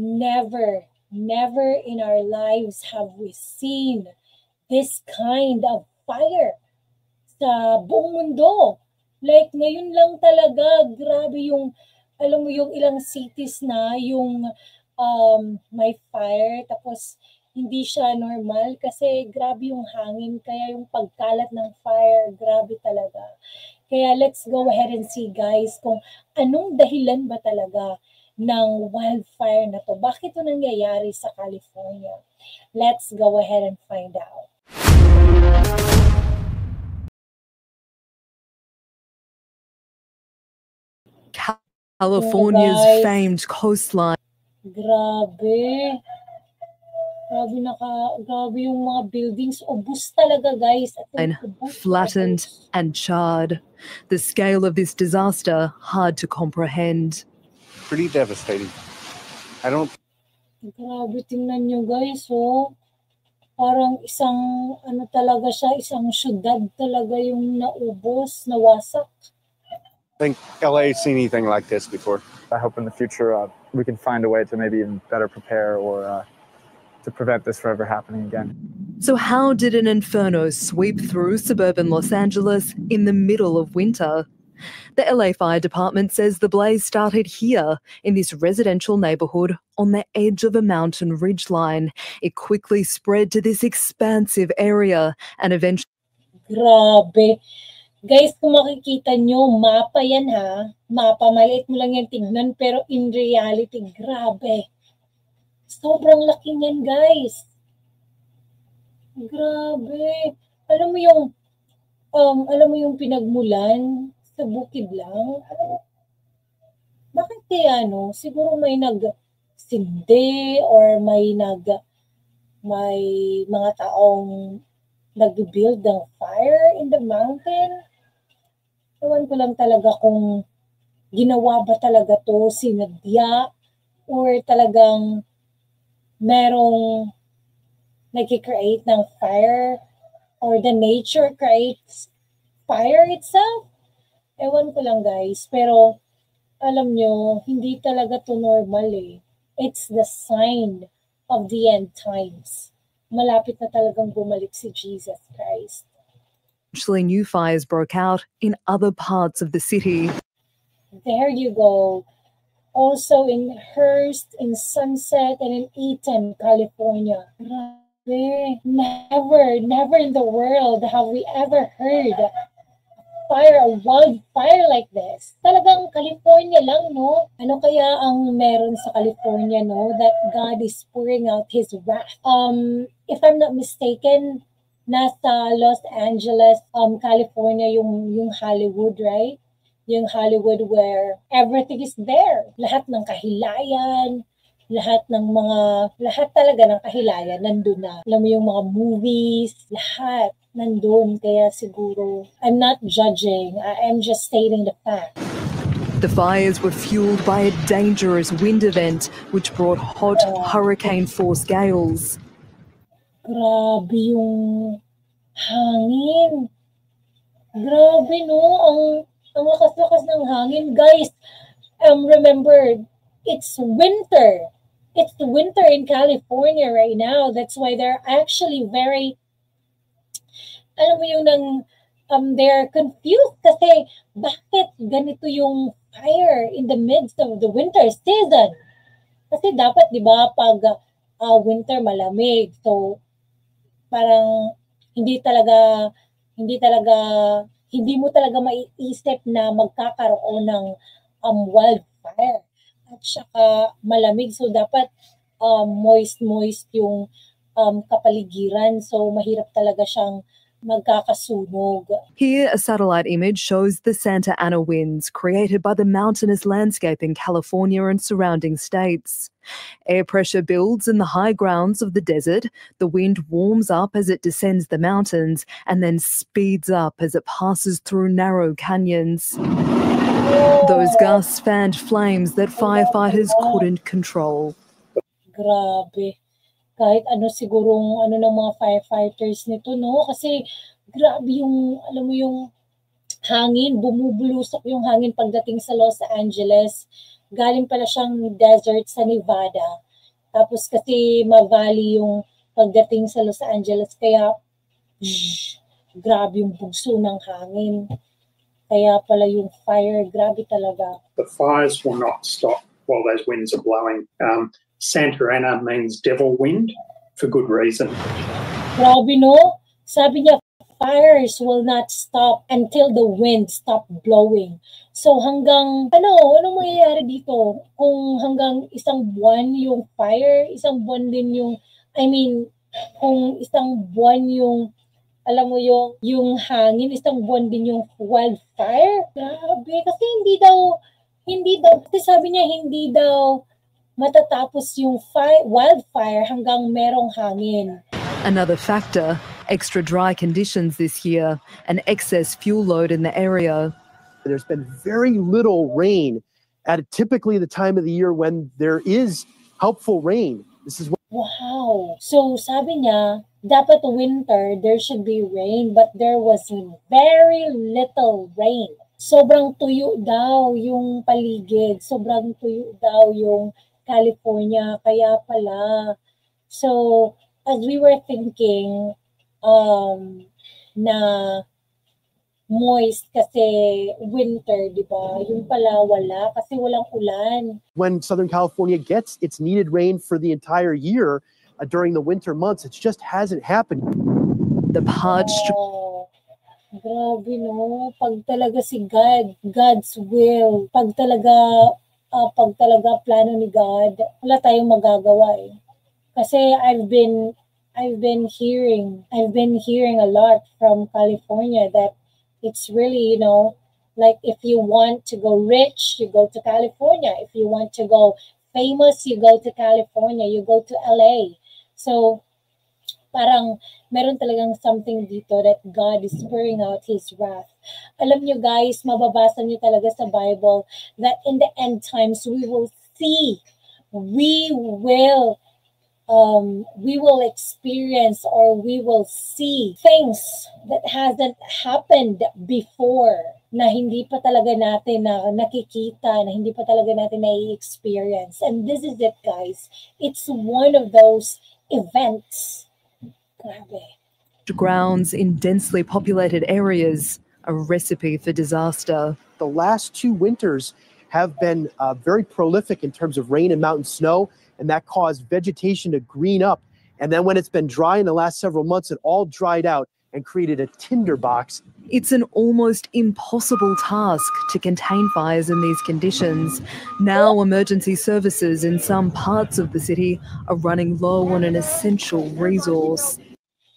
never in our lives have we seen this kind of fire sa buong mundo. Like, ngayon lang talaga, grabe yung, alam mo yung ilang cities na yung may fire, tapos hindi siya normal kasi grabe yung hangin, kaya yung pagkalat ng fire, grabe talaga. Kaya let's go ahead and see guys kung anong dahilan ba talaga ng wildfire na to. Bakit ito nangyayari sa California? Let's go ahead and find out. California's famed coastline. Grabe. Grabe yung mga buildings. Ubus talaga, guys. Flattened and charred. The scale of this disaster hard to comprehend. Pretty devastating. Grabe, tingnan nyo, guys, oh. Parang isang, talaga siya, isang syudad talaga yung naubos, nawasak. I think LA's seen anything like this before. I hope in the future we can find a way to maybe even better prepare or to prevent this from ever happening again. So how did an inferno sweep through suburban Los Angeles in the middle of winter? The LA Fire Department says the blaze started here in this residential neighbourhood on the edge of a mountain ridgeline. It quickly spread to this expansive area and eventually... Grabe. Guys, kung makikita nyo, mapa yan ha. Mapa, maliit mo lang yan tignan, pero in reality, grabe. Sobrang laki niyan, guys. Grabe. Alam mo yung pinagmulan sa bukid lang. Bakit kaya siguro may nagsindi or may mga taong nag-build ng fire in the mountain. Ewan ko lang talaga kung ginawa ba talaga to sinadya or talagang merong nag-create ng fire or the nature creates fire itself. Ewan ko lang guys, pero alam nyo, hindi talaga to normal eh. It's the sign of the end times. Malapit na talagang bumalik si Jesus Christ. Actually, new fires broke out in other parts of the city. There you go. Also in Hearst, in Sunset, and in Eaton, California. Grabe. Never in the world have we ever heard a wildfire like this. Talagang California lang, no? Ano kaya ang meron sa California, no? That God is pouring out His wrath. If I'm not mistaken, nasa Los Angeles, California, yung Hollywood, right? Yung Hollywood where everything is there. Lahat ng kahilayan, lahat talaga ng kahilayan nandun na. Alam mo yung mga movies, lahat nandun. Kaya siguro, I'm not judging. I'm just stating the fact. The fires were fueled by a dangerous wind event which brought hot hurricane-force gales. Grabe yung hangin. Grabe, no? Ang lakas-lakas ng hangin. Guys, remember, it's winter. It's winter in California right now. That's why they're actually very, they're confused kasi bakit ganito yung fire in the midst of the winter season? Kasi dapat, di ba, pag winter malamig. So, parang hindi mo talaga maiisip na magkakaroon ng wildfire. At saka malamig. So, dapat moist yung kapaligiran. So, mahirap talaga siyang magkakasunog. Here, a satellite image shows the Santa Ana winds created by the mountainous landscape in California and surrounding states. Air pressure builds in the high grounds of the desert. The wind warms up as it descends the mountains and then speeds up as it passes through narrow canyons. Those gusts fanned flames that firefighters couldn't control. Grabe. Kahit sigurong ng mga firefighters nito, no? Kasi grabe yung, alam mo yung hangin, bumubulusok yung hangin pagdating sa Los Angeles. Galing pala siyang desert sa Nevada. Tapos kasi ma-valley yung pagdating sa Los Angeles, kaya grabe yung bugso ng hangin. Kaya pala yung fire, grabe talaga. The fires will not stop while those winds are blowing. Santa Ana means devil wind for good reason. Grabe, no? Sabi niya, fires will not stop until the wind stop blowing. So hanggang, anong mangyayari dito? Kung hanggang isang buwan yung fire, isang buwan din yung, kung isang buwan yung, alam mo yung hangin, isang buwan din yung wildfire. Grabe, kasi kasi sabi niya, hindi daw matatapos yung wildfire hanggang merong hangin. Another factor, extra dry conditions this year, an excess fuel load in the area. There's been very little rain at typically the time of the year when there is helpful rain. This is Wow. So sabi niya, dapat winter, there should be rain, but there was very little rain. Sobrang tuyo daw yung paligid. Sobrang tuyo daw yung California. Kaya pala. So, as we were thinking, na moist kasi winter, di ba? Yung pala wala kasi walang ulan. When Southern California gets its needed rain for the entire year during the winter months, it just hasn't happened. The parched... Grabe, no? Pag talaga si God's will, pag talaga plano ni God, wala tayong magagawa eh. Kasi I've been hearing a lot from California that it's really, like if you want to go rich, you go to California. If you want to go famous, you go to California. You go to LA. So, parang meron talagang something dito that God is pouring out His wrath. Alam nyo guys, mababasa nyo talaga sa Bible that in the end times, we will experience or we will see things that hasn't happened before, na hindi pa talaga natin nakikita, na hindi pa talaga natin na-experience. And this is it, guys. It's one of those events. Grabe. Grounds in densely populated areas, a recipe for disaster. The last 2 winters have been very prolific in terms of rain and mountain snow, and that caused vegetation to green up. And then when it's been dry in the last several months, it all dried out and created a tinderbox. It's an almost impossible task to contain fires in these conditions. Now emergency services in some parts of the city are running low on an essential resource.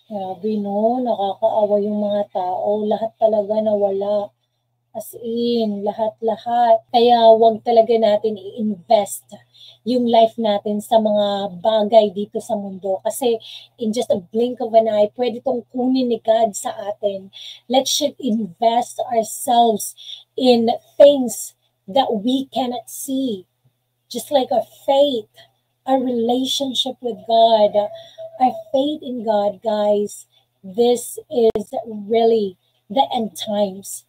Grabe, no? Nakakaawa yung mga tao. Lahat talaga nawala. As in, lahat-lahat. Kaya wag talaga natin i-invest yung life natin sa mga bagay dito sa mundo. Kasi in just a blink of an eye, pwede tong kunin ni God sa atin. Let's should invest ourselves in things that we cannot see. Just like our faith, our relationship with God, our faith in God, guys. This is really the end times.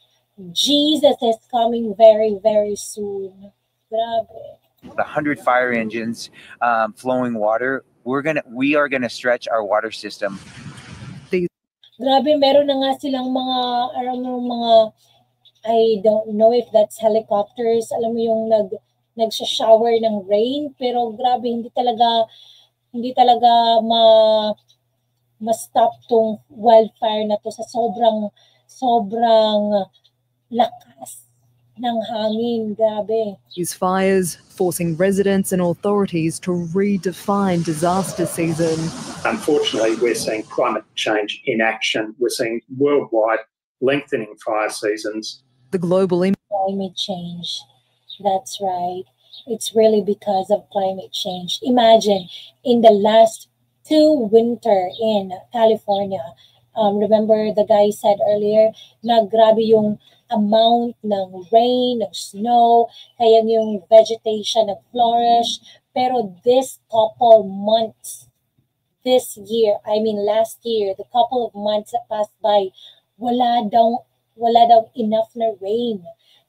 Jesus is coming very, very soon. Grabe. 100 fire engines, flowing water. We are gonna stretch our water system. Grabe, meron na nga silang mga I don't know if that's helicopters. Alam mo yung nagsha-shower ng rain, pero grabe, hindi talaga ma-stop tong wildfire na to sa sobrang lakas ng hangin. Grabe. These fires forcing residents and authorities to redefine disaster season. Unfortunately, we're seeing climate change in action. We're seeing worldwide lengthening fire seasons. The global climate change. That's right. It's really because of climate change. Imagine in the last 2 winter in California, remember the guy said earlier, na grabe yung amount ng rain, ng snow, kaya yung vegetation nag-flourish. Pero this couple months, last year, the couple of months that passed by, wala daw enough na rain.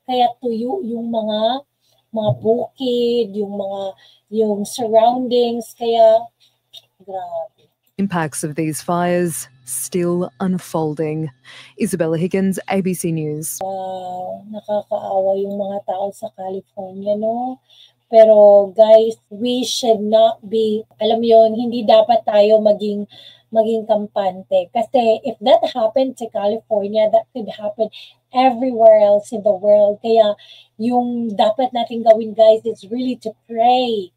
Kaya tuyo yung mga mga bukid, yung surroundings, kaya grabe. Impacts of these fires still unfolding. Isabella Higgins, ABC News. Nakakaawa yung mga tao sa California, no? Pero guys, we should not be, alam mo yun, hindi dapat tayo maging kampante. Kasi if that happened to California, that could happen everywhere else in the world. Kaya yung dapat natin gawin, guys, is really to pray.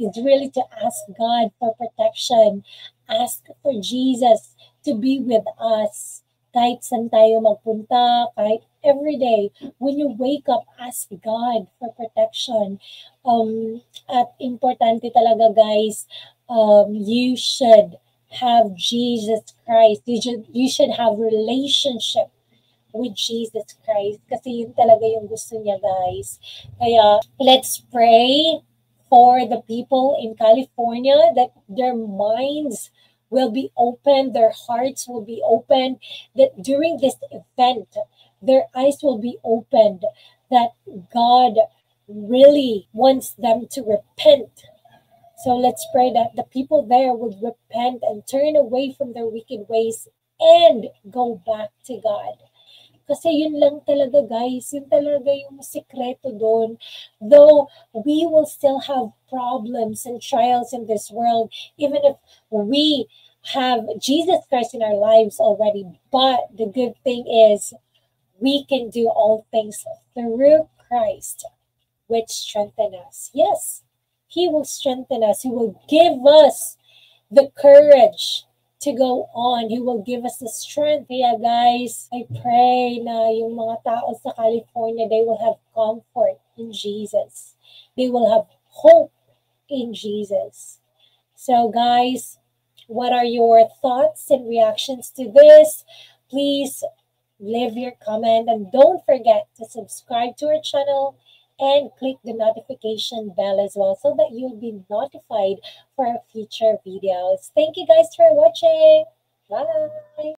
It's really to ask God for protection. Ask for Jesus to be with us. Kahit saan tayo magpunta, kahit every day, when you wake up, ask God for protection. At importante talaga, guys, you should have Jesus Christ. You should have relationship with Jesus Christ. Kasi yun talaga yung gusto niya, guys. Kaya, let's pray for the people in California that their minds will be open, their hearts will be open, that during this event, their eyes will be opened, that God really wants them to repent. So let's pray that the people there would repent and turn away from their wicked ways and go back to God. Kasi yun lang talaga, guys. Yun talaga yung sikreto doon. Though we will still have problems and trials in this world, even if we have Jesus Christ in our lives already. But the good thing is we can do all things through Christ, which strengthen us. Yes, He will strengthen us. He will give us the courage to go on. He will give us the strength. Kaya guys, I pray na yung mga tao sa California, they will have comfort in Jesus. They will have hope in Jesus. So guys, what are your thoughts and reactions to this? Please leave your comment and don't forget to subscribe to our channel and click the notification bell as well so that you'll be notified for our future videos. Thank you guys for watching. Bye.